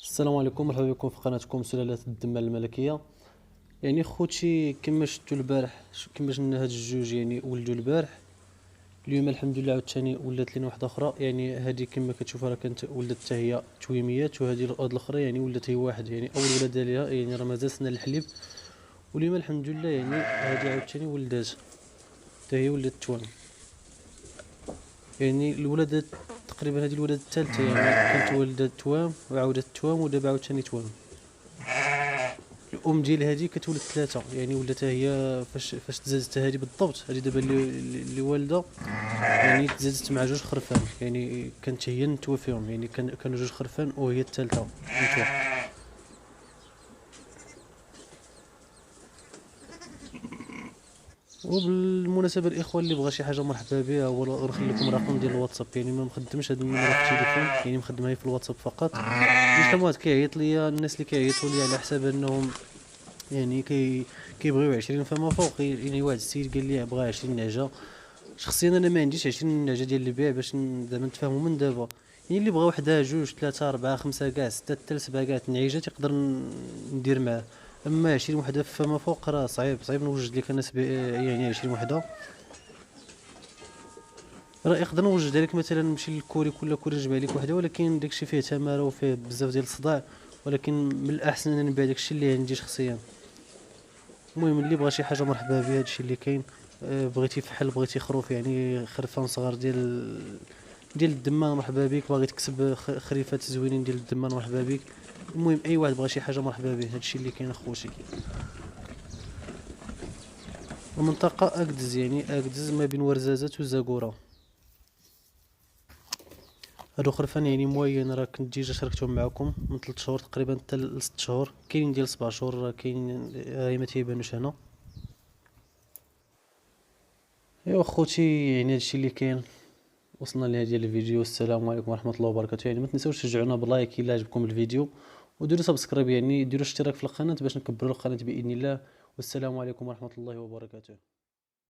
السلام عليكم، مرحبا بكم في قناتكم سلالات الدمام الملكيه. يعني خوتي كما شفتوا البارح، كما شفنا هاد الجوج يعني ولدوا البارح. اليوم الحمد لله عاوتاني ولات لنا واحده اخرى. يعني هذه كما كتشوفوا راه كانت ولدت حتى هي تويميات، وهذه هاد الاخرى يعني ولات هي واحد، يعني اول ولاده ليها، يعني راه مازال سنه الحليب. واليوم الحمد لله يعني هذه عاوتاني ولدات حتى هي ولات توام. يعني الولادة تقريبا هذه الولادة الثالثة، يعني كانت والدة توام وعاودت توام ودابا عاوتاني توام. الام ديال هذه كتولد ثلاثة، يعني ولاتها هي فاش تزادت هذه بالضبط، هذه دابا اللي والده يعني تزادت مع جوج خرفان، يعني كانت هي نتوى فيهم، يعني كانوا جوج خرفان وهي الثالثة نتوى. وبالمناسبة الاخوة اللي بغى شي حاجة مرحبا بها، هو نخلي لكم الرقم ديال الواتساب، يعني ما مخدمش هذا النمرة في التليفون، يعني مخدمها هي في الواتساب فقط. الحموات كيعيط ليا الناس اللي كيعيطوا لي على حساب انهم يعني كيبغيو 20 فما فوق. يعني واحد السيد قال لي بغا 20 نعجه. شخصيا انا ما عنديش 20 نعجه ديال البيع باش زعما نتفاهموا من دابا. يعني اللي بغا وحده جوج ثلاثه اربعه خمسه كاع سته حتى سبعه كاع النعيجه تقدر ندير معاه. اما 20 وحده فما فوق راه صعيب نوجد لك انا يعني 20 وحده. راه يقدر نوجد لك مثلا نمشي للكوريك ولا كوري نجمع لك وحده، ولكن داكشي فيه تماره وفيه بزاف ديال الصداع. ولكن من الاحسن ان نبيع داكشي اللي عندي شخصيا. المهم اللي بغى شي حاجه مرحبا بها، هادشي اللي كاين. بغيتي فحل، بغيتي خروف يعني خرفان صغار ديال الدمان مرحبا بك، باغي تكسب خريفات زوينين ديال الدمان مرحبا بك. المهم اي واحد بغى شي حاجه مرحبا به، هادشي اللي كاين اخوتي. المنطقه اكدز، يعني اكدز ما بين ورزازات وزاكوره. هادو خرفان يعني موين، راه كنت ديجا شاركتهم معكم من 3 شهور تقريبا حتى ل 6 شهور، كاينين ديال 7 شهور، راه كاين هاي ما تيبانوش هنا. ايوا خوتي، يعني هادشي اللي كاين. وصلنا لهذا الفيديو. السلام عليكم ورحمه الله وبركاته. يعني ما تنساوش تشجعونا بلايك الا عجبكم الفيديو، وديروا سبسكرايب، يعني ديروا اشتراك في القناه باش نكبروا القناه باذن الله. والسلام عليكم ورحمه الله وبركاته.